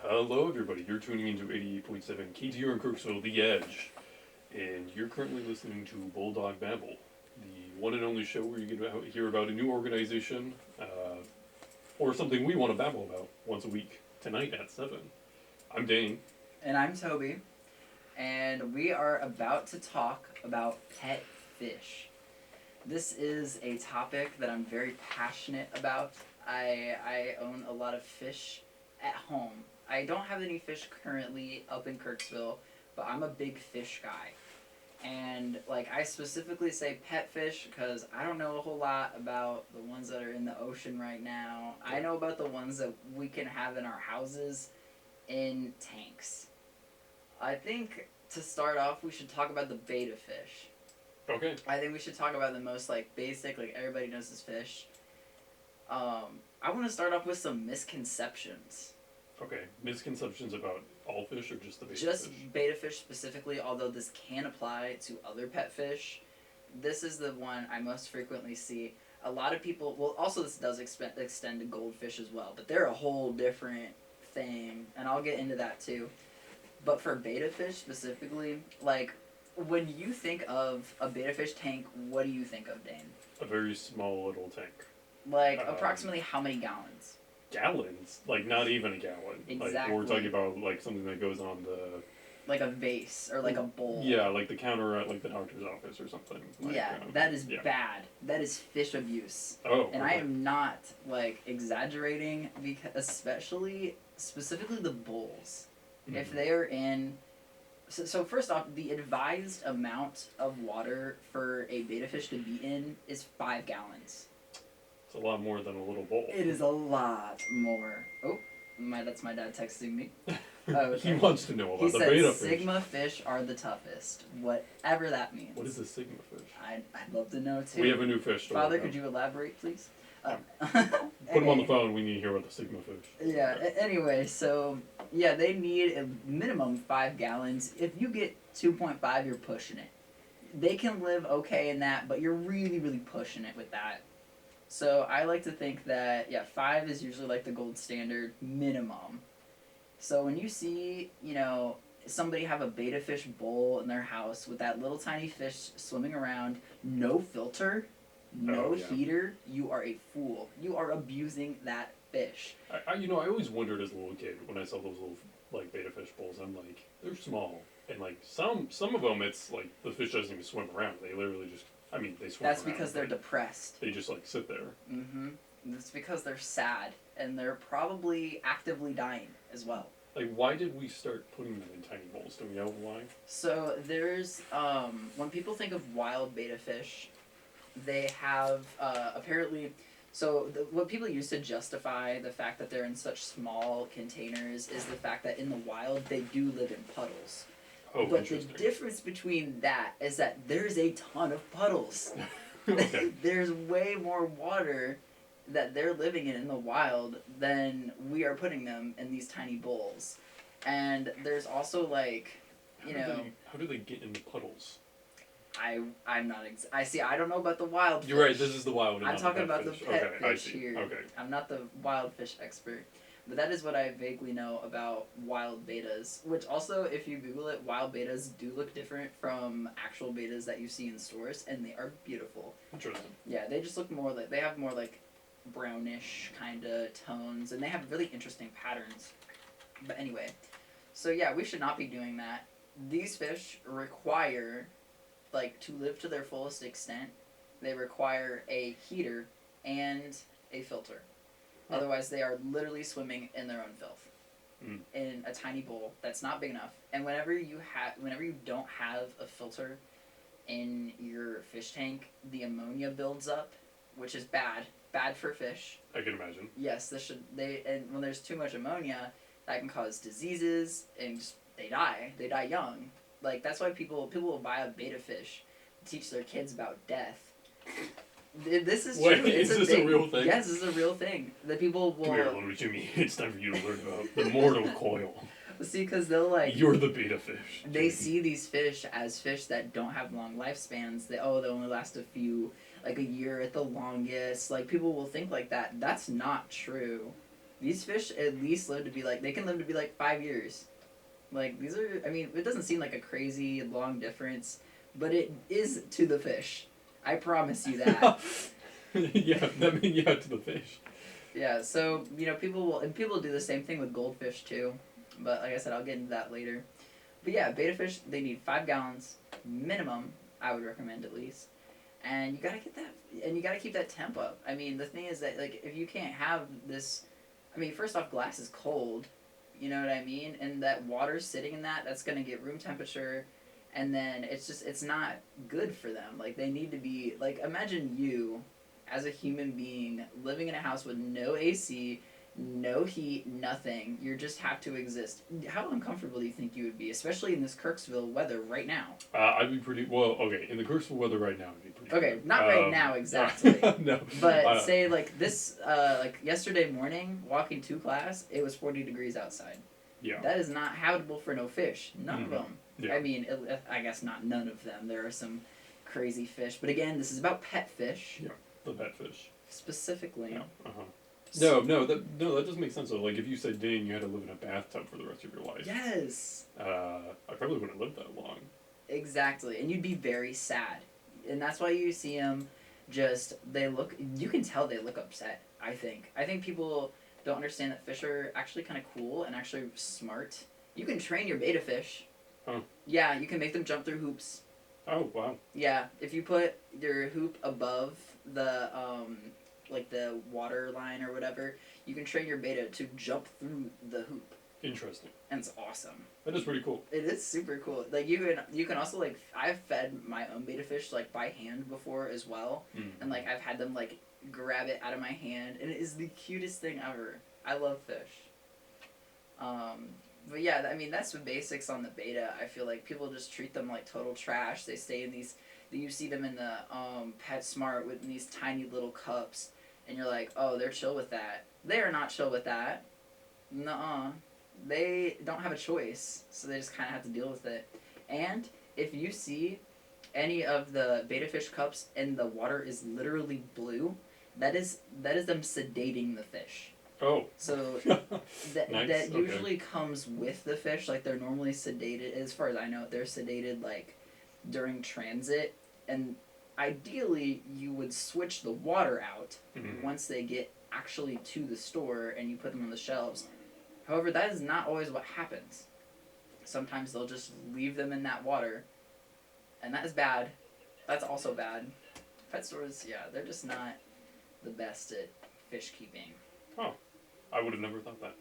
Hello, everybody. You're tuning into 88.7 KTR in Kirksville, The Edge, and you're currently listening to Bulldog Babble, the one and only show where you get to hear about a new organization or something we want to babble about once a week, tonight at 7. I'm Dane. And I'm Toby, and we are about to talk about pet fish. This is a topic that I'm very passionate about. I own a lot of fish at home. I don't have any fish currently up in Kirksville, but I'm a big fish guy. And I specifically say pet fish because I don't know a whole lot about the ones that are in the ocean right now. I know about the ones that we can have in our houses in tanks. I think to start off, we should talk about the betta fish. Okay. I think we should talk about the most basic, everybody knows this fish. I want to start off with some misconceptions. Okay. Misconceptions about all fish or just the betta Just fish? betta fish specifically, although this can apply to other pet fish. This is the one I most frequently see. A lot of people, well, also this does extend to goldfish as well, but they're a whole different thing, and I'll get into that too. But for betta fish specifically, when you think of a betta fish tank, what do you think of, Dane? A very small little tank. Approximately how many gallons? Gallons? Not even a gallon. Exactly. We're talking about, something that goes on the... Like a vase or a bowl. Yeah, like the counter at, the doctor's office or something. That is bad. That is fish abuse. Oh, And okay. I am not, exaggerating, because specifically the bowls. Mm-hmm. If they are in... So first off, the advised amount of water for a betta fish to be in is 5 gallons. It's a lot more than a little bowl. It is a lot more. Oh, that's my dad texting me. Okay. He wants to know about He the said betta fish. Sigma fish are the toughest, whatever that means. What is a Sigma fish? I'd love to know too. We have a new fish to Father, work could on. you elaborate, please? Put him on the phone. We need to hear about the Sigma fish. Yeah. Anyway, so yeah, they need a minimum 5 gallons. If you get 2.5, you're pushing it. They can live okay in that, but you're really, really pushing it with that. So I like to think that 5 is usually the gold standard minimum. So when you see, somebody have a betta fish bowl in their house with that little tiny fish swimming around, no filter, no heater, you are a fool. You are abusing that fish. I always wondered as a little kid when I saw those little betta fish bowls. I'm like, they're small, and some of them, it's the fish doesn't even swim around. They literally just, they swim. That's around, because they're depressed. They just sit there. Mm-hmm. That's because they're sad, and they're probably actively dying as well. Why did we start putting them in tiny bowls? Do we know why? So there's when people think of wild betta fish, they have apparently. So what people use to justify the fact that they're in such small containers is the fact that in the wild they do live in puddles. Oh, but interesting. the difference between that is that there's a ton of puddles. Okay. There's way more water that they're living in the wild than we are putting them in these tiny bowls. And there's also How do they get into puddles? I'm not I don't know about the wild fish. You're right, this is the wild one. I'm talking about fish. the pet Okay, I fish see. here. Okay. I'm not the wild fish expert. But that is what I vaguely know about wild bettas. Which also, if you Google it, wild bettas do look different from actual bettas that you see in stores, and they are beautiful. Interesting. Yeah, they just look more they have more brownish kind of tones, and they have really interesting patterns. But anyway, so yeah, we should not be doing that. These fish require, to live to their fullest extent, they require a heater and a filter. Otherwise, they are literally swimming in their own filth in a tiny bowl that's not big enough. And whenever you don't have a filter in your fish tank, the ammonia builds up, which is bad for fish. I can imagine. Yes, and when there's too much ammonia, that can cause diseases, and they die. They die young. That's why people will buy a betta fish, teach their kids about death. This is Wait, true. is this a real thing? Yes, this is a real thing. That people will... Come here, little Jimmy. It's time for you to learn about the mortal coil. See, because they'll You're the betta fish. They see these fish as fish that don't have long lifespans. They only last a year at the longest. People will think like that. That's not true. These fish at least live to be like, they can live to be like 5 years. Like, these are, I mean, it doesn't seem like a crazy long difference, but it is to the fish. I promise you that. Yeah, that means yeah to the fish. Yeah, so, people do the same thing with goldfish too. But like I said, I'll get into that later. But yeah, beta fish, they need 5 gallons minimum, I would recommend at least. And you gotta get that, and you gotta keep that temp up. I mean, the thing is that, like, if you can't have this, I mean, first off, glass is cold, you know what I mean? And that water sitting in that's gonna get room temperature, and then it's not good for them. Like, they need to be, like, imagine you, as a human being, living in a house with no AC, no heat, nothing. You just have to exist. How uncomfortable do you think you would be, especially in this Kirksville weather right now? I'd be pretty well. Okay, in the Kirksville weather right now, I'd be pretty. Okay, good. not right now exactly. No. But say like this, like yesterday morning, walking to class, it was 40 degrees outside. Yeah. That is not habitable for no fish. None of them. Yeah. I mean, I guess not none of them. There are some crazy fish, but again, this is about pet fish. Yeah, the pet fish. Specifically. Yeah. No, that doesn't make sense though. Like if you said, "Dang, you had to live in a bathtub for the rest of your life." Yes. I probably wouldn't live that long. Exactly, and you'd be very sad, and that's why you see them. You can tell they look upset. I think people don't understand that fish are actually kind of cool and actually smart. You can train your beta fish. Huh. Yeah, you can make them jump through hoops. Oh wow. Yeah, if you put your hoop above the like the water line or whatever, you can train your beta to jump through the hoop. Interesting. And it's awesome. That is pretty cool. It is super cool. Like you can also like I've fed my own beta fish like by hand before as well, and like I've had them like grab it out of my hand, and it is the cutest thing ever. I love fish. But yeah, I mean that's the basics on the beta. I feel like people just treat them like total trash. They stay in these. You see them in the PetSmart with these tiny little cups, and you're like, oh, they're chill with that. They are not chill with that. Nuh-uh. They don't have a choice, so they just kind of have to deal with it. And if you see any of the beta fish cups and the water is literally blue, that is them sedating the fish. Oh. So Nice. that usually comes with the fish. Like they're normally sedated. As far as I know, they're sedated like during transit, and ideally you would switch the water out once they get actually to the store and you put them on the shelves. However, that is not always what happens. Sometimes they'll just leave them in that water, and that is bad. That's also bad. Pet stores, yeah, they're just not the best at fish keeping. Oh, I would have never thought that.